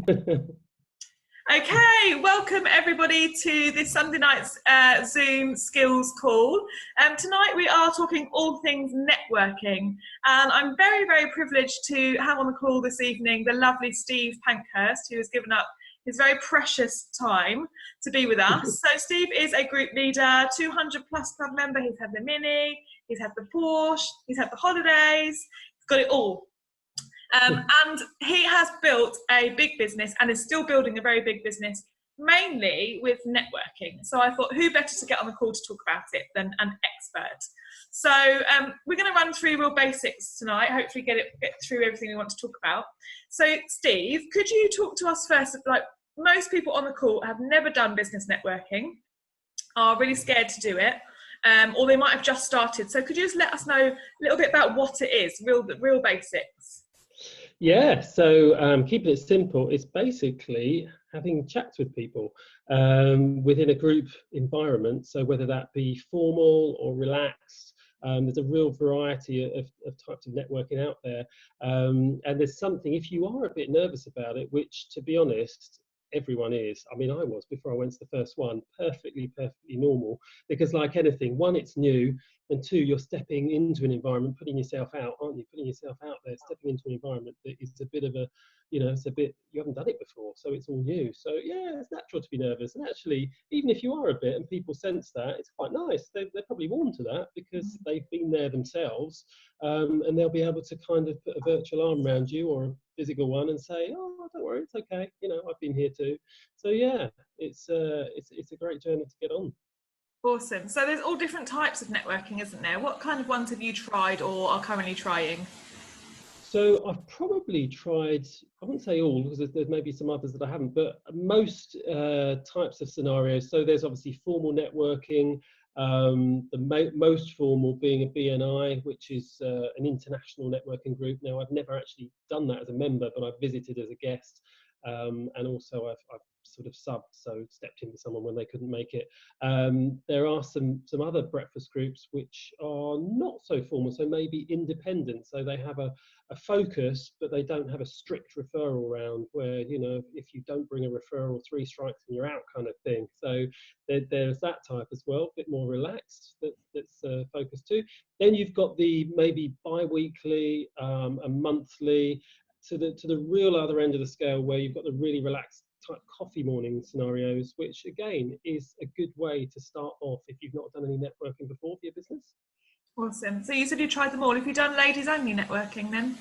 Okay, welcome everybody to this Sunday night's Zoom skills call. Tonight we are talking all things networking, and I'm very, very privileged to have on the call this evening the lovely Steve Pankhurst, who has given up his very precious time to be with us. So Steve is a group leader, 200 plus club member. He's had the Mini, he's had the Porsche, he's had the holidays, he's got it all. And he has built a big business and is still building a very big business, mainly with networking. So I thought, who better to get on the call to talk about it than an expert? So we're going to run through real basics tonight, hopefully get through everything we want to talk about. So Steve, could you talk to us first? Like, most people on the call have never done business networking, are really scared to do it, or they might have just started. So could you just let us know a little bit about what it is, real basics? Yeah, so keeping it simple, it's basically having chats with people within a group environment. So whether that be formal or relaxed, there's a real variety of types of networking out there. And there's something, if you are a bit nervous about it, which to be honest, everyone is. I mean, I was before I went to the first one, perfectly normal, because like anything, one, it's new, and two, you're stepping into an environment, putting yourself out, aren't you? Putting yourself out there, stepping into an environment that is a bit of a, it's a bit, you haven't done it before, so it's all new. So yeah, it's natural to be nervous. And actually, even if you are a bit and people sense that, it's quite nice. They're probably warm to that because they've been there themselves, and they'll be able to kind of put a virtual arm around you or a physical one and say, oh, don't worry, it's okay. I've been here too. So yeah, it's a great journey to get on. Awesome. So there's all different types of networking, isn't there? What kind of ones have you tried or are currently trying? So I've probably tried, I wouldn't say all, because there's maybe some others that I haven't, but most types of scenarios. So there's obviously formal networking, the most formal being a BNI, which is an international networking group. Now, I've never actually done that as a member, but I've visited as a guest. And also I've sort of subbed, so stepped in for someone when they couldn't make it. There are some other breakfast groups which are not so formal, so maybe independent. So they have a focus, but they don't have a strict referral round where, if you don't bring a referral, 3 strikes and you're out kind of thing. So there's that type as well, a bit more relaxed that's focused too. Then you've got the maybe bi-weekly, a monthly, to the real other end of the scale where you've got the really relaxed type coffee morning scenarios, which again is a good way to start off if you've not done any networking before for your business. Awesome. So you said you tried them all. Have you done ladies only networking then?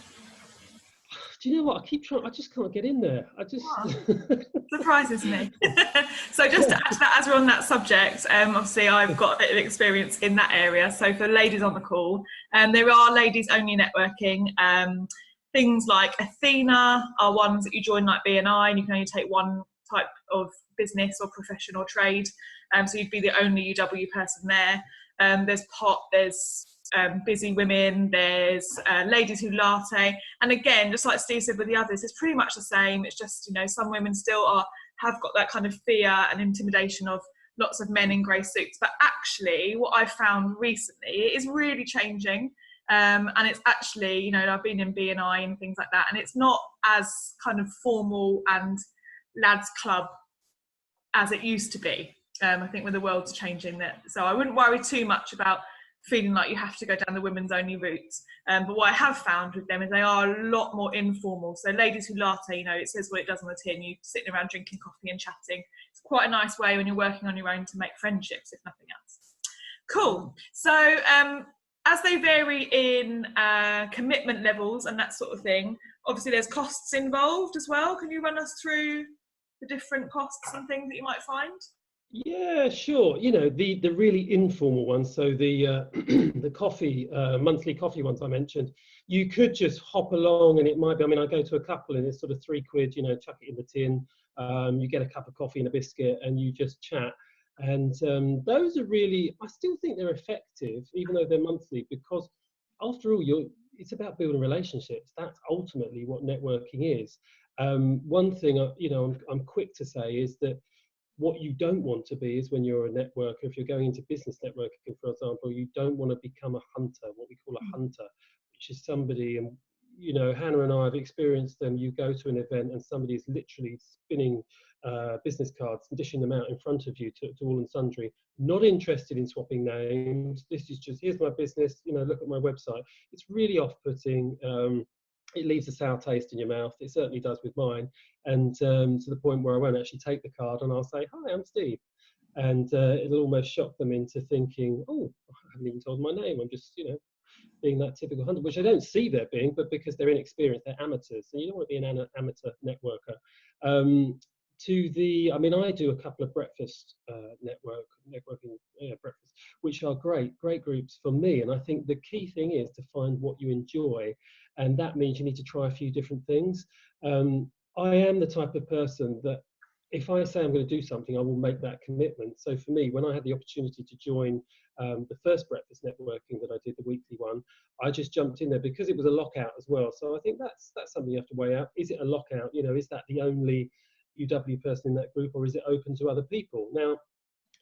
Do you know what? I keep trying, I just can't get in there. Surprises me. So just to add to that, as we're on that subject, obviously I've got a bit of experience in that area. So for ladies on the call, there are ladies only networking. Things like Athena are ones that you join like BNI, and you can only take one type of business or profession or trade. So you'd be the only UW person there. There's POT, there's Busy Women, there's Ladies Who Latte. And again, just like Steve said with the others, it's pretty much the same. It's just, some women still have got that kind of fear and intimidation of lots of men in grey suits. But actually, what I've found recently, it is really changing. And it's actually, I've been in BNI and things like that, and it's not as kind of formal and lads club as it used to be. I think with the world's changing that, so I wouldn't worry too much about feeling like you have to go down the women's only route. But what I have found with them is they are a lot more informal. So Ladies Who Latte, it says what it does on the tin. You sitting around drinking coffee and chatting. It's quite a nice way when you're working on your own to make friendships, if nothing else. Cool. So as they vary in commitment levels and that sort of thing, obviously there's costs involved as well. Can you run us through the different costs and things that you might find? Yeah, sure. The really informal ones, so the the coffee, monthly coffee ones I mentioned, you could just hop along and it might be, I go to a couple and it's sort of £3, chuck it in the tin, you get a cup of coffee and a biscuit and you just chat. And those are really, I still think they're effective, even though they're monthly, because after all, it's about building relationships. That's ultimately what networking is. One thing, I'm quick to say is that what you don't want to be is when you're a networker, if you're going into business networking, for example, you don't want to become a hunter, what we call a hunter, which is somebody, and you know, Hannah and I have experienced them. You go to an event and somebody is literally spinning business cards and dishing them out in front of you to all and sundry, not interested in swapping names. This is just, here's my business, you know, look at my website. It's really off-putting. It leaves a sour taste in your mouth. It certainly does with mine. And to the point where I won't actually take the card and I'll say, hi, I'm Steve. And it'll almost shock them into thinking, oh, I haven't even told my name. I'm just, you know, being that typical hunter, which I don't see there being, but because they're inexperienced, they're amateurs, and you don't want to be an amateur networker. I mean, I do a couple of breakfast networking breakfasts, which are great groups for me. And I think the key thing is to find what you enjoy, and that means you need to try a few different things. I am the type of person that if I say I'm going to do something, I will make that commitment. So for me, when I had the opportunity to join the first breakfast networking that I did, the weekly one, I just jumped in there because it was a lockout as well. So I think that's something you have to weigh out. Is it a lockout? You know, is that the only UW person in that group, or is it open to other people? Now,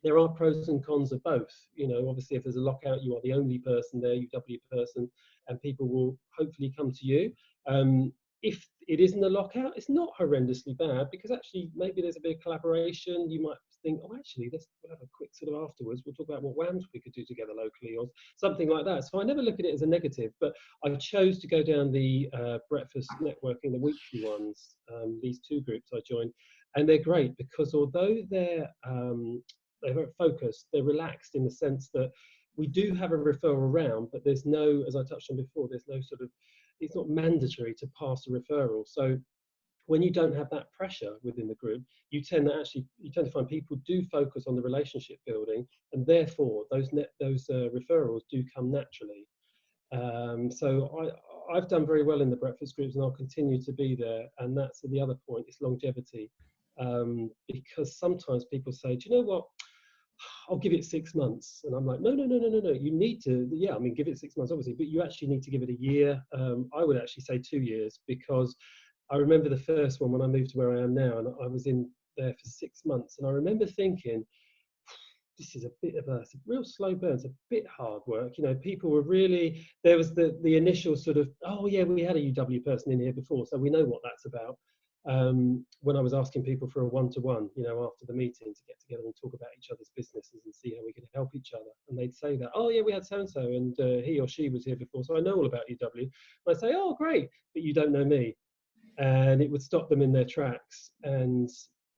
there are pros and cons of both. You know, obviously, if there's a lockout, you are the only person there, UW person, and people will hopefully come to you. If it isn't a lockout, it's not horrendously bad, because actually maybe there's a bit of collaboration. You might think, oh, actually, we'll have a quick sort of afterwards. We'll talk about what WAMs we could do together locally or something like that. So I never look at it as a negative, but I chose to go down the breakfast networking, the weekly ones, these two groups I joined, and they're great because although they're focused, they're relaxed in the sense that we do have a referral round, but there's no, as I touched on before, there's no sort of, it's not mandatory to pass a referral. So when you don't have that pressure within the group, you tend to find people do focus on the relationship building, and therefore those referrals do come naturally. So I've done very well in the breakfast groups, and I'll continue to be there. And that's the other point, it's longevity. Because sometimes people say, do you know what? I'll give it 6 months. And I'm like, no. You need to, yeah, I mean, give it 6 months, obviously, but you actually need to give it a year. I would actually say 2 years, because I remember the first one when I moved to where I am now, and I was in there for 6 months. And I remember thinking, this is it's a real slow burn. It's a bit hard work. You know, people were really, there was the initial sort of, oh yeah, we had a UW person in here before, so we know what that's about. When I was asking people for a one-to-one, you know, after the meeting, to get together and talk about each other's businesses and see how we could help each other. And they'd say that, oh yeah, we had so-and-so, and he or she was here before, so I know all about UW. And I'd say, oh great, but you don't know me. And it would stop them in their tracks. And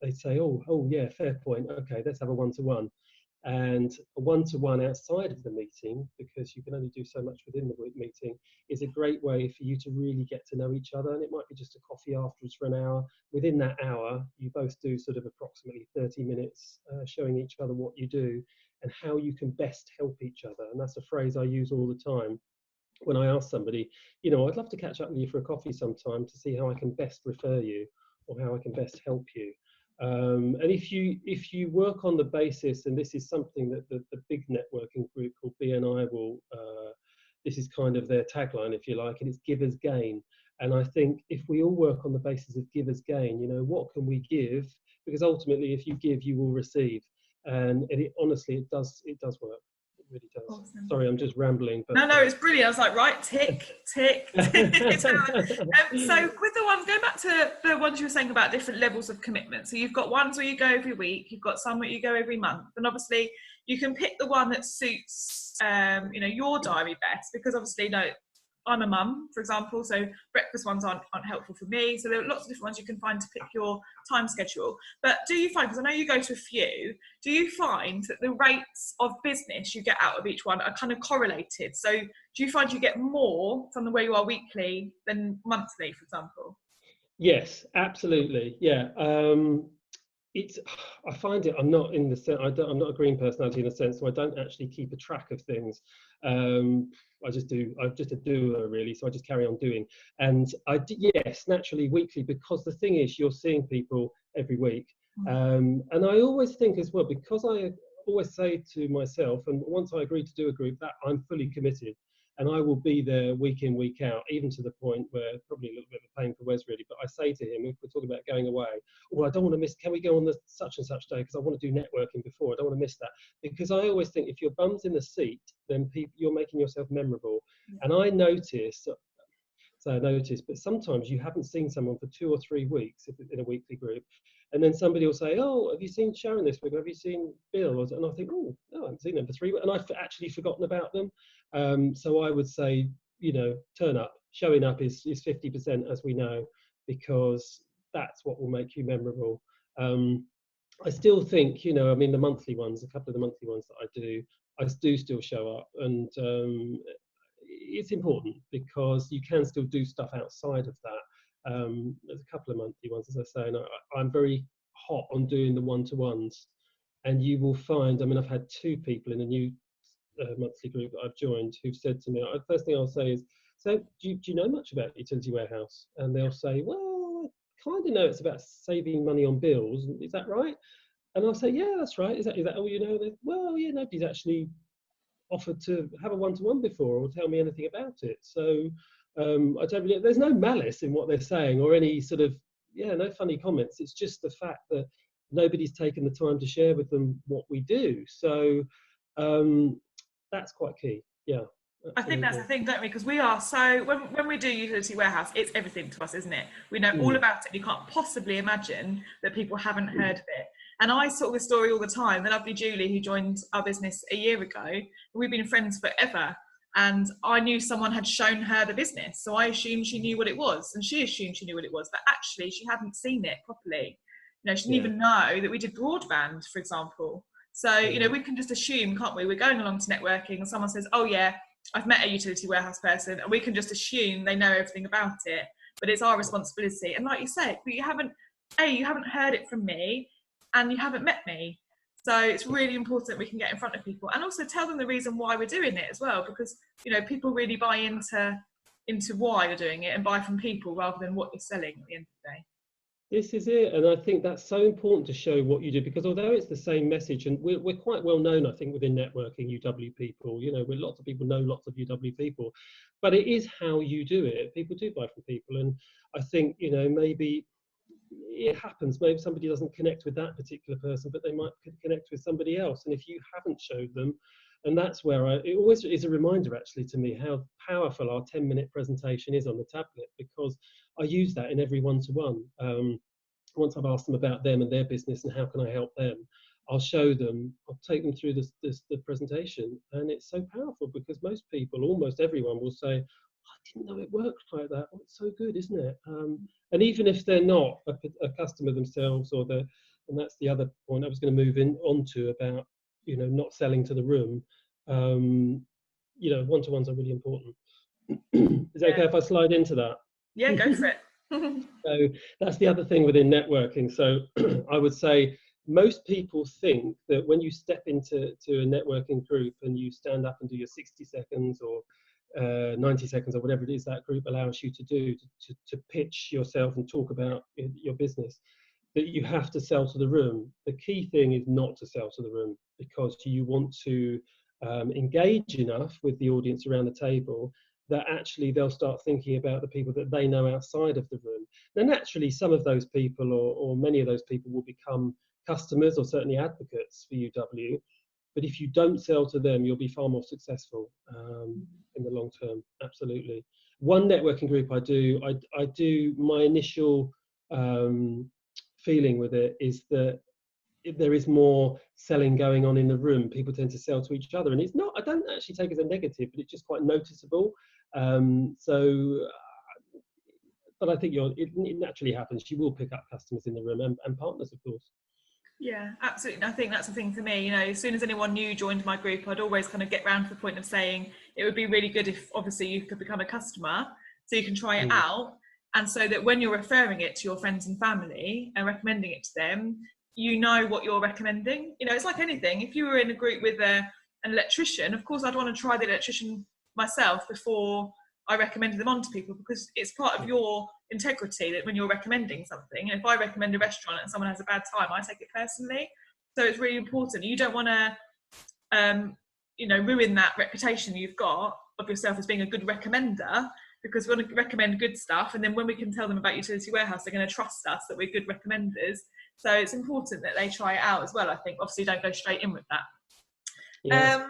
they'd say, oh yeah, fair point. Okay, let's have a one-to-one. And a one-to-one outside of the meeting, because you can only do so much within the meeting, is a great way for you to really get to know each other. And it might be just a coffee afterwards for an hour. Within that hour, you both do sort of approximately 30 minutes showing each other what you do and how you can best help each other. And that's a phrase I use all the time when I ask somebody, you know, I'd love to catch up with you for a coffee sometime to see how I can best refer you or how I can best help you. And if you work on the basis, and this is something that the big networking group called BNI will, this is kind of their tagline, if you like, and it's give as gain. And I think if we all work on the basis of give as gain, you know, what can we give? Because ultimately, if you give, you will receive. And honestly, it does work. It really does. Awesome. Sorry, I'm just rambling. But no, it's brilliant. I was like, right, tick. So with the ones, going back to the ones you were saying about different levels of commitment. So you've got ones where you go every week, you've got some where you go every month, and obviously you can pick the one that suits, you know, your diary best, because obviously, you know, I'm a mum, for example, so breakfast ones aren't helpful for me. So there are lots of different ones you can find to pick your time schedule. But do you find, because I know you go to a few, do you find that the rates of business you get out of each one are kind of correlated? So do you find you get more from the way you are weekly than monthly, for example? Yes, absolutely. Yeah. I find it, I'm not in the sense, I'm not a green personality in a sense, so I don't actually keep a track of things. I'm just a doer really, so I just carry on doing. And yes, naturally weekly, because the thing is, you're seeing people every week. And I always think as well, because I always say to myself, and once I agree to do a group, that I'm fully committed. And I will be there week in, week out, even to the point where probably a little bit of a pain for Wes really, but I say to him, if we're talking about going away, I don't want to miss, can we go on the such and such day, because I want to do networking before, I don't want to miss that. Because I always think if your bum's in the seat, then you're making yourself memorable. And I notice, say a notice, but sometimes you haven't seen someone for 2 or 3 weeks if it's in a weekly group, and then somebody will say, oh, have you seen Sharon this week, have you seen Bill? And I think, oh no, I haven't seen them for 3 weeks, and I've actually forgotten about them. So I would say, you know, turn up. Showing up is 50%, as we know, because that's what will make you memorable. I still think, you know, I mean, the monthly ones, a couple of the monthly ones that I do still show up, and it's important because you can still do stuff outside of that. There's a couple of monthly ones, as I say, and I'm very hot on doing the one-to-ones, and you will find, I mean, I've had 2 people in a new monthly group that I've joined who've said to me, first thing I'll say is, so do you know much about Utility Warehouse? And they'll say, well, I kind of know it's about saving money on bills, is that right? And I'll say, yeah, that's right. Is that all you know? Well, yeah, nobody's actually offered to have a one-to-one before or tell me anything about it. So I don't really, there's no malice in what they're saying or any sort of, no funny comments. It's just the fact that nobody's taken the time to share with them what we do. So that's quite key. Yeah. I think that's the thing, don't we? Because we are so, when we do Utility Warehouse, it's everything to us, isn't it? We know all about it. You can't possibly imagine that people haven't heard of it. And I saw this story all the time. The lovely Julie, who joined our business a year ago, we've been friends forever. And I knew someone had shown her the business. So I assumed she knew what it was. And she assumed she knew what it was. But actually, she hadn't seen it properly. You know, she didn't even know that we did broadband, for example. So, you know, we can just assume, can't we? We're going along to networking and someone says, oh, yeah, I've met a Utility Warehouse person, and we can just assume they know everything about it, but it's our responsibility. And like you said, you haven't heard it from me, and you haven't met me. So it's really important we can get in front of people and also tell them the reason why we're doing it as well, because, you know, people really buy into why you're doing it and buy from people rather than what you're selling at the end of the day. This is it, and I think that's so important to show what you do, because although it's the same message, and we're quite well known, I think, within networking, UW people, you know, where lots of people know lots of UW people, but it is how you do it. People do buy from people, and I think, you know, maybe it happens, maybe somebody doesn't connect with that particular person, but they might connect with somebody else, and if you haven't showed them, and that's where it always is a reminder, actually, to me, how powerful our 10-minute presentation is on the tablet, because I use that in every one-to-one. Once I've asked them about them and their business and how can I help them, I'll show them, I'll take them through the presentation, and it's so powerful because most people, almost everyone, will say, I didn't know it worked like that. Oh, it's so good, isn't it? And even if they're not a customer themselves, and that's the other point I was going to move on to about, you know, not selling to the room. You know, one-to-ones are really important. Is it okay if I slide into that? Yeah, go for it. So that's the other thing within networking. So I would say most people think that when you step into a networking group and you stand up and do your 60 seconds or 90 seconds or whatever it is that group allows you to do to pitch yourself and talk about your business, that you have to sell to the room. The key thing is not to sell to the room, because you want to engage enough with the audience around the table that actually they'll start thinking about the people that they know outside of the room. Now, naturally, some of those people or many of those people will become customers or certainly advocates for UW. But if you don't sell to them, you'll be far more successful in the long term. Absolutely. One networking group I do, my initial feeling with it is that there is more selling going on in the room. People tend to sell to each other, and it's not, I don't actually take it as a negative, but it's just quite noticeable. But I think it naturally happens. You will pick up customers in the room and partners, of course. Yeah, absolutely. I think that's the thing for me. You know, as soon as anyone new joined my group, I'd always kind of get round to the point of saying it would be really good if obviously you could become a customer so you can try it out. And so that when you're referring it to your friends and family and recommending it to them, you know what you're recommending. You know, it's like anything. If you were in a group with an electrician, of course I'd want to try the electrician myself before I recommended them on to people, because it's part of your integrity that when you're recommending something, and if I recommend a restaurant and someone has a bad time, I take it personally. So it's really important. You don't want to, you know, ruin that reputation you've got of yourself as being a good recommender, because we want to recommend good stuff. And then when we can tell them about Utility Warehouse, they're going to trust us that we're good recommenders. So it's important that they try it out as well, I think. Obviously, don't go straight in with that. Yeah.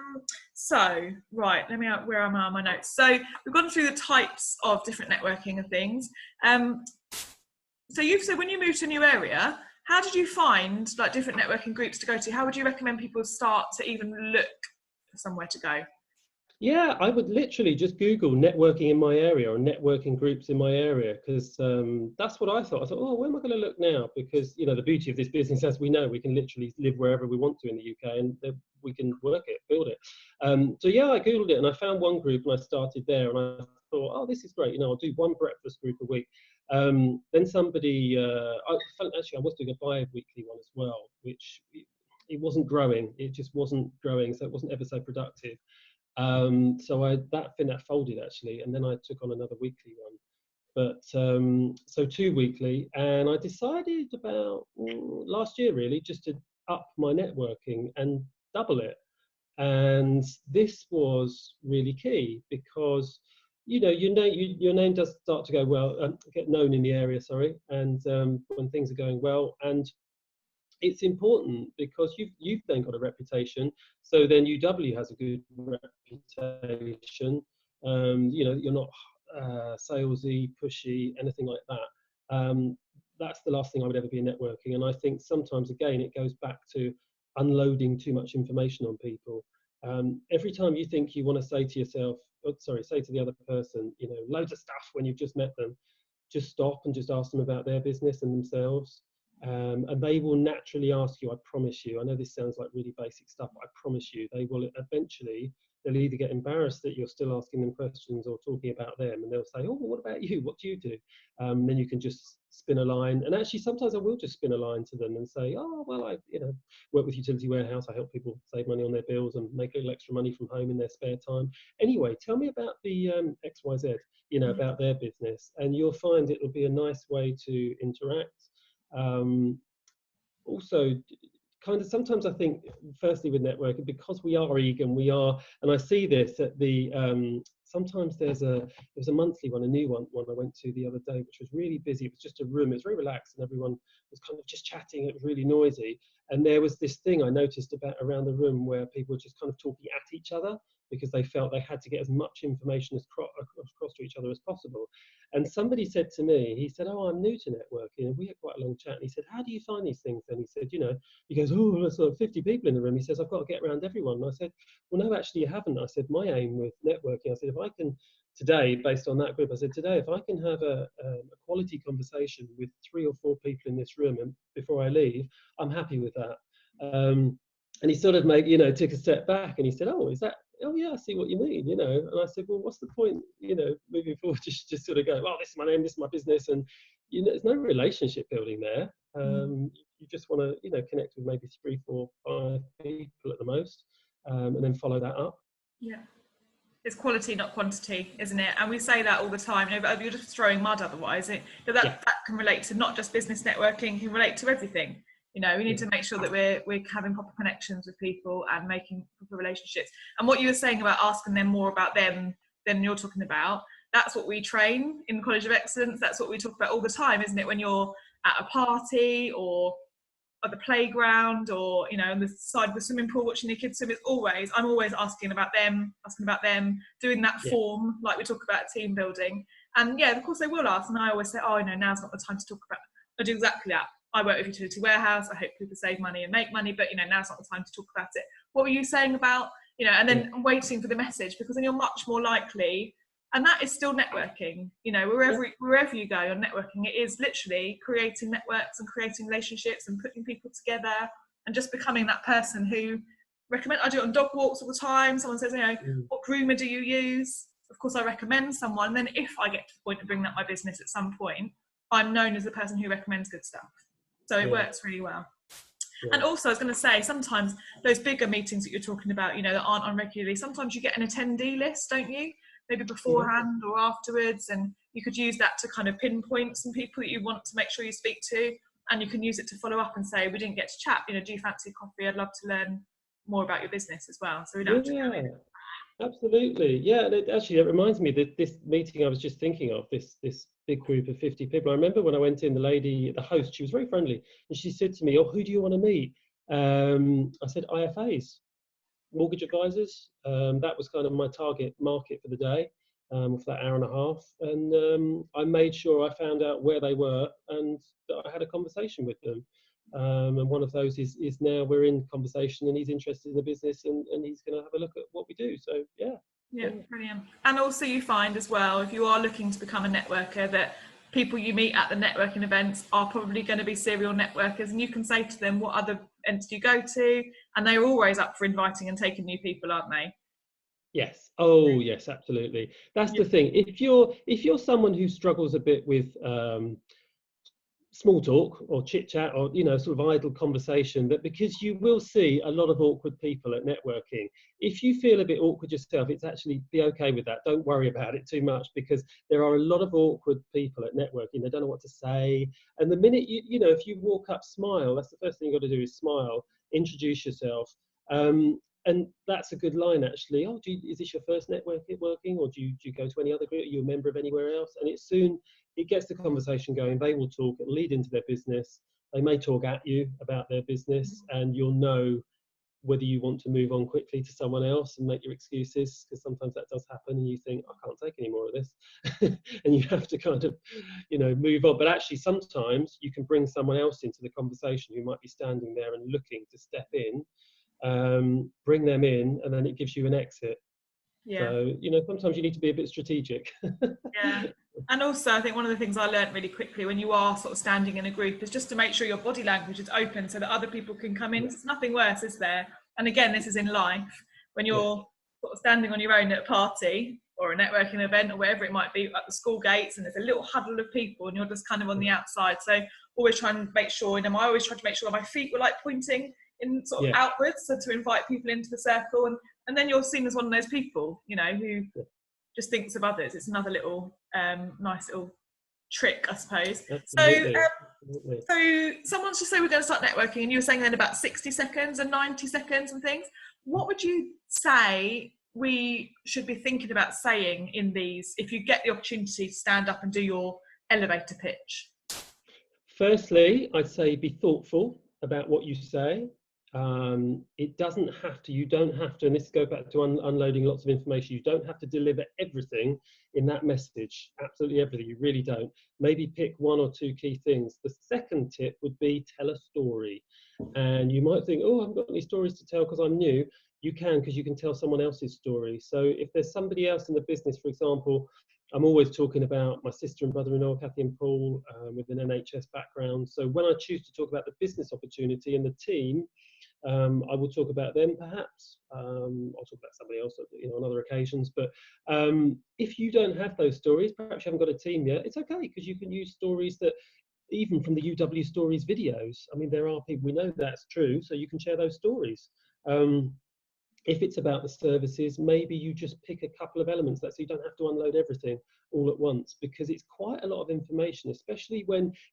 So, right, where am I on my notes? So we've gone through the types of different networking and things. So you've said when you moved to a new area, how did you find like different networking groups to go to? How would you recommend people start to even look for somewhere to go? Yeah, I would literally just Google networking in my area or networking groups in my area, because that's what I thought. I thought, oh, where am I going to look now? Because, you know, the beauty of this business, as we know, we can literally live wherever we want to in the UK, and we can work it, build it. So yeah, I Googled it and I found one group and I started there, and I thought, oh, this is great. You know, I'll do one breakfast group a week. Then somebody, actually, I was doing a bi-weekly one as well, which it wasn't growing. It just wasn't growing, so it wasn't ever so productive. So that folded actually, and then I took on another weekly one. But so 2 weekly, and I decided about last year really just to up my networking and double it. And this was really key because your name does start to go well, get known in the area. Sorry, and when things are going well, and it's important because you've then got a reputation, so then UW has a good reputation. You're not salesy, pushy, anything like that. That's the last thing I would ever be in networking. And I think sometimes again it goes back to unloading too much information on people. Every time you think you want to say to yourself, say to the other person, loads of stuff when you've just met them, just stop and just ask them about their business and themselves. And they will naturally ask you, I promise you. I know this sounds like really basic stuff, but I promise you, they will eventually, they'll either get embarrassed that you're still asking them questions or talking about them, and they'll say, oh, what about you? What do you do? Then you can just spin a line. And actually, sometimes I will just spin a line to them and say, oh, well, I work with Utility Warehouse. I help people save money on their bills and make a little extra money from home in their spare time. Anyway, tell me about the XYZ, about their business. And you'll find it'll be a nice way to interact. Also, kind of sometimes I think, firstly with networking, because we are eager and I see this at the sometimes there was a monthly one, a new one I went to the other day, which was really busy. It was just a room. It was very relaxed and everyone was kind of just chatting. It was really noisy, and there was this thing I noticed about around the room where people were just kind of talking at each other because they felt they had to get as much information across to each other as possible. And somebody said to me, he said, oh, I'm new to networking. And we had quite a long chat. And he said, how do you find these things? And he said, he goes, oh, there's sort of 50 people in the room. He says, I've got to get around everyone. And I said, well, no, actually you haven't. I said, my aim with networking, I said, if I can today, based on that group, I said, today, if I can have a quality conversation with 3 or 4 people in this room and before I leave, I'm happy with that. And he sort of took a step back and he said, oh, is that, oh yeah, I see what you mean, And I said, well, what's the point, moving forward, just sort of go, well, this is my name, this is my business. And, there's no relationship building there. You just want to, connect with maybe 3, 4, 5 people at the most, and then follow that up. Yeah. It's quality, not quantity, isn't it? And we say that all the time. But you're just throwing mud otherwise. That can relate to not just business networking, can relate to everything. We need to make sure that we're having proper connections with people and making proper relationships. And what you were saying about asking them more about them than you're talking about, that's what we train in the College of Excellence. That's what we talk about all the time, isn't it? When you're at a party or at the playground or on the side of the swimming pool watching the kids swim, I'm always asking about them, doing that form like we talk about team building. And of course they will ask, and I always say, oh no, now's not the time to talk about it. I do exactly that. I work with Utility Warehouse. I hope people save money and make money, but now's not the time to talk about it. What were you saying about and then waiting for the message, because then you're much more likely. And that is still networking, wherever you go, you're networking. It is literally creating networks and creating relationships and putting people together and just becoming that person who recommend. I do it on dog walks all the time. Someone says, what groomer do you use? Of course, I recommend someone. Then if I get to the point of bringing up my business at some point, I'm known as the person who recommends good stuff. So it works really well. Yeah. And also, I was going to say, sometimes those bigger meetings that you're talking about, that aren't on regularly, sometimes you get an attendee list, don't you? Maybe beforehand or afterwards, and you could use that to kind of pinpoint some people that you want to make sure you speak to, and you can use it to follow up and say, we didn't get to chat, do you fancy coffee? I'd love to learn more about your business as well. So we don't have to go in. Absolutely. Yeah, and it reminds me that this meeting I was just thinking of, this big group of 50 people. I remember when I went in, the host, she was very friendly, and she said to me, oh, who do you want to meet? I said, IFAs. mortgage advisors. That was kind of my target market for the day, for that hour and a half. And I made sure I found out where they were and that I had a conversation with them. And one of those is now we're in conversation, and he's interested in the business, and he's going to have a look at what we do. So yeah, brilliant. And also you find as well, if you are looking to become a networker, that people you meet at the networking events are probably going to be serial networkers, and you can say to them, what other events do you go to? And they're always up for inviting and taking new people, aren't they? Yes. Oh yes, absolutely. That's the thing. If you're someone who struggles a bit with small talk or chit chat, or sort of idle conversation, that because you will see a lot of awkward people at networking, if you feel a bit awkward yourself, it's actually be okay with that. Don't worry about it too much, because there are a lot of awkward people at networking. They don't know what to say, and the minute if you walk up, smile. That's the first thing you've got to do, is smile, introduce yourself. And that's a good line, actually. Oh, is this your first networking, or do you go to any other group? Are you a member of anywhere else? And it gets the conversation going. They will talk, it'll lead into their business. They may talk at you about their business, and you'll know whether you want to move on quickly to someone else and make your excuses, because sometimes that does happen, and you think, I can't take any more of this. And you have to kind of, move on. But actually, sometimes you can bring someone else into the conversation who might be standing there and looking to step in. Bring them in, and then it gives you an exit. So sometimes you need to be a bit strategic. And also I think one of the things I learned really quickly when you are sort of standing in a group is just to make sure your body language is open so that other people can come in. There's nothing worse, is there? And again, this is in life, when you're sort of standing on your own at a party or a networking event or wherever it might be, at the school gates, and there's a little huddle of people and you're just kind of on the outside. So always trying to make sure, I always try to make sure my feet were like pointing in sort of outwards, so to invite people into the circle, and then you're seen as one of those people, who just thinks of others. It's another little nice little trick, I suppose. Absolutely. So someone's just saying we're going to start networking, and you were saying then about 60 seconds and 90 seconds and things. What would you say we should be thinking about saying in these, if you get the opportunity to stand up and do your elevator pitch? Firstly, I'd say be thoughtful about what you say. It doesn't have to, you don't have to, and this goes back to unloading lots of information, you don't have to deliver everything in that message, absolutely everything, you really don't. Maybe pick one or two key things. The second tip would be tell a story. And you might think, oh, I haven't got any stories to tell because I'm new. You can, because you can tell someone else's story. So if there's somebody else in the business, for example, I'm always talking about my sister and brother-in-law, Kathy and Paul, with an NHS background. So when I choose to talk about the business opportunity and the team, I will talk about them perhaps. I'll talk about somebody else on other occasions. But if you don't have those stories, perhaps you haven't got a team yet, it's okay, because you can use stories that, even from the UW Stories videos. I mean, there are people, we know that's true, so you can share those stories. If it's about the services, maybe you just pick a couple of elements so you don't have to unload everything all at once, because it's quite a lot of information, especially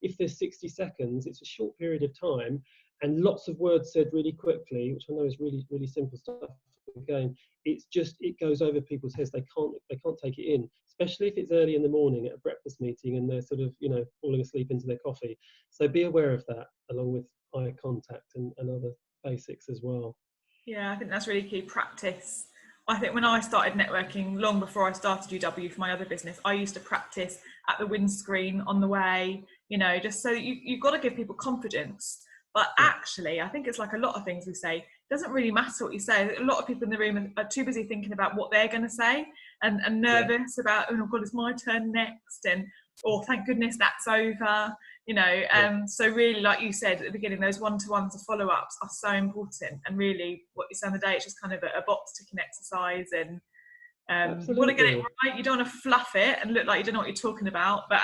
if there's 60 seconds, it's a short period of time, and lots of words said really quickly, which I know is really, really simple stuff. Again, it goes over people's heads. They can't take it in, especially if it's early in the morning at a breakfast meeting and they're sort of, falling asleep into their coffee. So be aware of that, along with eye contact and other basics as well. Yeah, I think that's really key, practice. I think when I started networking, long before I started UW for my other business, I used to practice at the windscreen on the way, just so you've got to give people confidence. But actually, I think it's like a lot of things we say, it doesn't really matter what you say. A lot of people in the room are too busy thinking about what they're going to say and nervous about, oh God, it's my turn next, and thank goodness that's over. So really, like you said at the beginning, those one-to-ones or follow-ups are so important, and really what you say on the day, it's just kind of a box ticking exercise, and you want to get it right. You don't want to fluff it and look like you don't know what you're talking about, but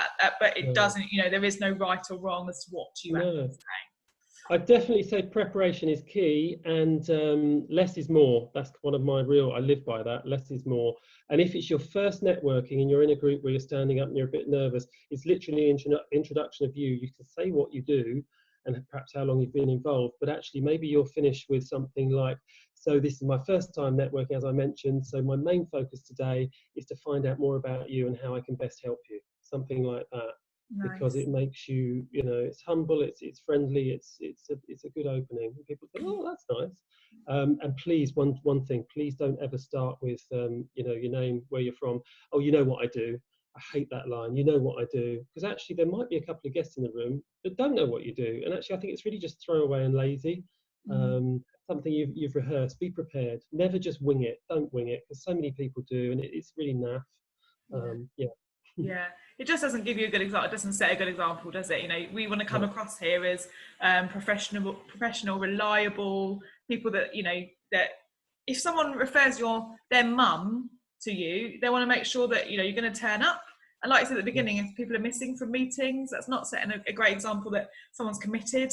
it doesn't, there is no right or wrong as to what you actually say. I definitely say preparation is key, and less is more. That's one of my I live by that. Less is more. And if it's your first networking and you're in a group where you're standing up and you're a bit nervous, it's literally an introduction of you. You can say what you do and perhaps how long you've been involved, but actually maybe you'll finish with something like, so this is my first time networking, as I mentioned, so my main focus today is to find out more about you and how I can best help you. Something like that. because Nice. it makes you, it's humble, it's friendly, it's a good opening. And people think, oh, that's nice. And please, one thing, please don't ever start with, your name, where you're from. Oh, you know what I do. I hate that line. You know what I do, because actually there might be a couple of guests in the room that don't know what you do, and actually I think it's really just throwaway and lazy. Mm. Something you've rehearsed. Be prepared. Never just wing it. Don't wing it, because so many people do, and it's really naff. Yeah. Yeah. Yeah, it just doesn't give you a good example. It doesn't set a good example, does it? We want to come No. across here as professional, reliable people that that if someone refers their mum to you, they want to make sure that you're going to turn up. And like I said at the Yeah. beginning, if people are missing from meetings, that's not setting a great example that someone's committed.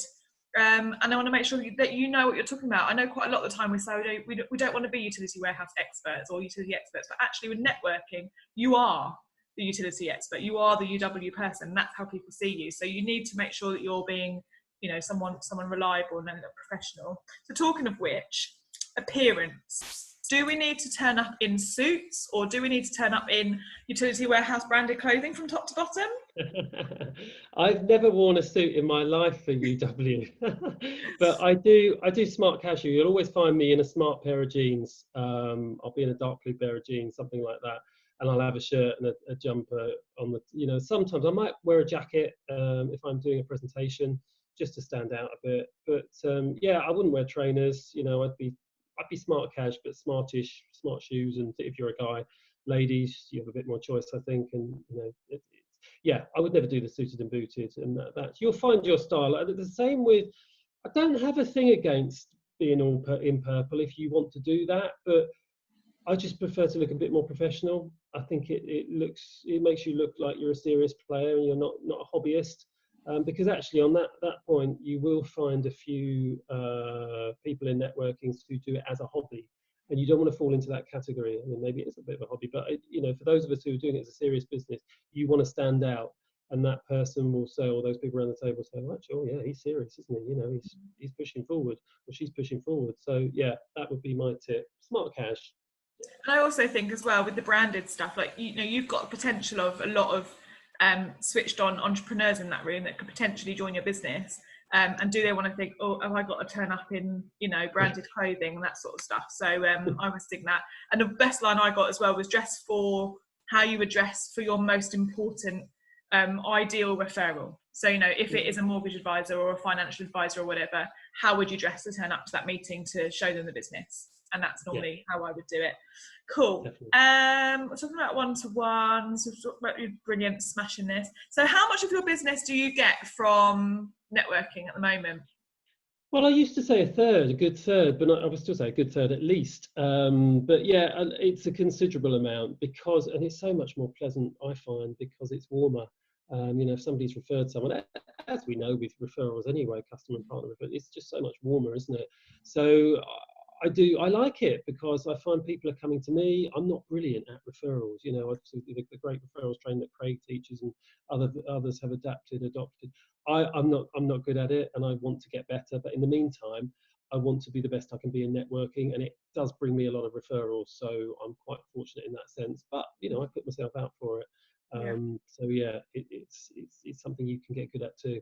And I want to make sure that you know what you're talking about. I know quite a lot of the time we say we don't want to be utility warehouse experts or utility experts, but actually with networking, you are the utility expert. You are the UW person. That's how people see you. So you need to make sure that you're being, someone reliable and professional. So talking of which, appearance. Do we need to turn up in suits, or do we need to turn up in utility warehouse branded clothing from top to bottom? I've never worn a suit in my life for UW, but I do smart casual. You'll always find me in a smart pair of jeans. I'll be in a dark blue pair of jeans, something like that, and I'll have a shirt and a jumper on the. Sometimes I might wear a jacket if I'm doing a presentation, just to stand out a bit. But yeah, I wouldn't wear trainers. I'd be smart cash, but smartish, smart shoes. And if you're a guy, ladies, you have a bit more choice, I think. And yeah, I would never do the suited and booted. And that you'll find your style. The same with, I don't have a thing against being all in purple if you want to do that, but I just prefer to look a bit more professional. I think it makes you look like you're a serious player and you're not a hobbyist. Because actually, on that point, you will find a few people in networking who do it as a hobby, and you don't want to fall into that category. I mean, maybe it's a bit of a hobby, but for those of us who are doing it as a serious business, you want to stand out, and that person will say, or those people around the table say, well, actually, oh yeah, he's serious, isn't he? He's pushing forward, or she's pushing forward. So yeah, that would be my tip. Smart cash. And I also think as well with the branded stuff, like you've got the potential of a lot of switched on entrepreneurs in that room that could potentially join your business. And do they want to think, oh, have I got to turn up in branded clothing and that sort of stuff? So I always think that. And the best line I got as well was dress for how you would dress for your most important ideal referral. So if it is a mortgage advisor or a financial advisor or whatever, how would you dress to turn up to that meeting to show them the business? And that's normally how I would do it. Cool. We're talking about one-to-ones. We've talked about you brilliant smashing this. So how much of your business do you get from networking at the moment? Well, I used to say a good third, but I would still say a good third at least. But yeah, it's a considerable amount and it's so much more pleasant, I find, because it's warmer. If somebody's referred someone, as we know with referrals anyway, customer and partner referrals, it's just so much warmer, isn't it? So I like it because I find people are coming to me. I'm not brilliant at referrals. The great referrals training that Craig teaches and others have adopted. I'm not good at it, and I want to get better. But in the meantime, I want to be the best I can be in networking, and it does bring me a lot of referrals. So I'm quite fortunate in that sense. But I put myself out for it. So yeah, it's something you can get good at too.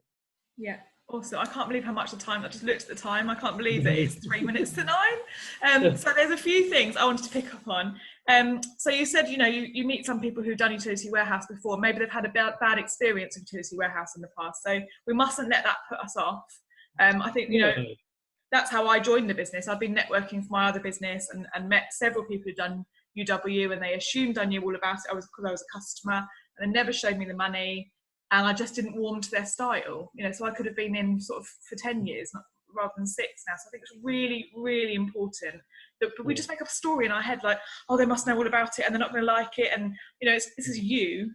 Yeah. Also, I can't believe how much the time. I just looked at the time. I can't believe that it's 3 minutes to 9. So there's a few things I wanted to pick up on. So you said, you meet some people who've done utility warehouse before. Maybe they've had a bad experience with utility warehouse in the past. So we mustn't let that put us off. I think, that's how I joined the business. I've been networking for my other business and met several people who've done UW, and they assumed I knew all about it. Because I was a customer, and they never showed me the money. And I just didn't warm to their style, so I could have been in sort of for 10 years rather than 6 now. So I think it's really, really important that we just make up a story in our head like, oh, they must know all about it and they're not going to like it. And, this is you.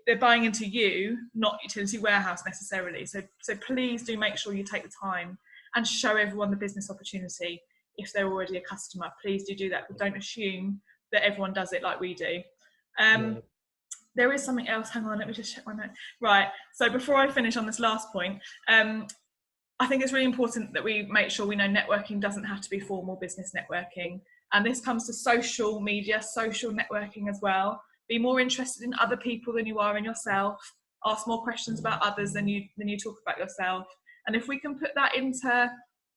They're buying into you, not utility warehouse necessarily. So please do make sure you take the time and show everyone the business opportunity. If they're already a customer, please do that. But don't assume that everyone does it like we do. There is something else. Hang on, let me just check my note. Right. So before I finish on this last point, I think it's really important that we make sure we know networking doesn't have to be formal business networking. And this comes to social media, social networking as well. Be more interested in other people than you are in yourself. ask more questions about others than you talk about yourself. And if we can put that into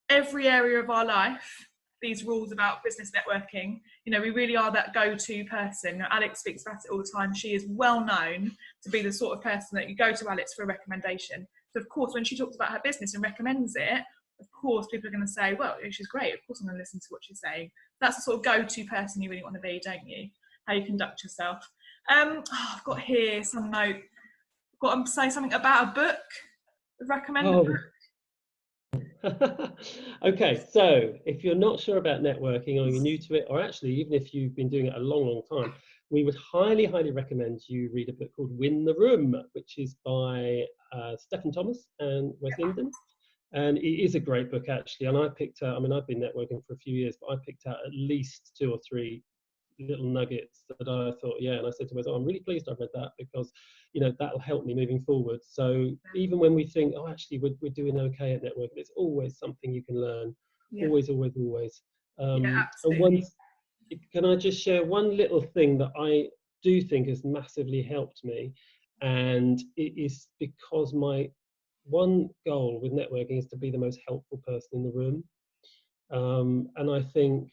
every area of our life, these rules about business networking, you know, we really are that go-to person. You know, Alex speaks about it all the time. She is well known to be the sort of person that you go to Alex for a recommendation. So of course, when she talks about her business and recommends it, of course, people are going to say, well, she's great. Of course, I'm going to listen to what she's saying. That's the sort of go-to person you really want to be, don't you? How you conduct yourself. I've got here some note. I've got to say something about a book. Recommend a book. Okay, so if you're not sure about networking, or you're new to it, or actually even if you've been doing it a long time, we would highly recommend you read a book called Win the Room, which is by Stephen Thomas and Wes Linden. And it is a great book, actually. And I picked out, I mean, I've been networking for a few years, but I picked out at least 2 or 3 little nuggets that I thought, yeah, and I said to myself, I'm really pleased I've read that, because, you know, that'll help me moving forward. So even when we think, oh, actually, we're doing okay at networking, it's always something you can learn. Yeah. Always. Yeah, and once, can I just share one little thing that I do think has massively helped me? And it is because my one goal with networking is to be the most helpful person in the room. And I think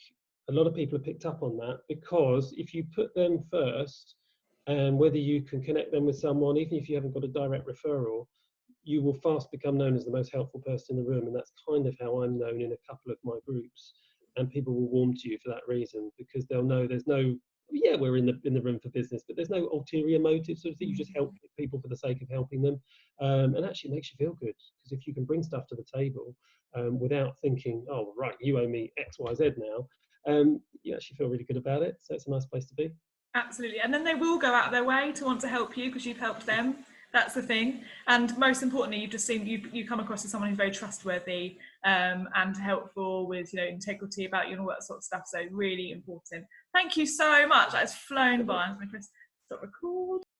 a lot of people have picked up on that, because if you put them first, and whether you can connect them with someone, even if you haven't got a direct referral, you will fast become known as the most helpful person in the room. And that's kind of how I'm known in a couple of my groups. And people will warm to you for that reason, because they'll know there's no, yeah, we're in the room for business, but there's no ulterior motive, sort of thing. You just help people for the sake of helping them. And actually it makes you feel good, because if you can bring stuff to the table without thinking, oh, right, you owe me X, Y, Z now, you actually feel really good about it. So it's a nice place to be. Absolutely. And then they will go out of their way to want to help you because you've helped them. That's the thing. And most importantly, you've just seen you come across as someone who's very trustworthy and helpful, with, you know, integrity about you and all that sort of stuff. So really important. Thank you so much. That's flown by. I'm going to press stop record.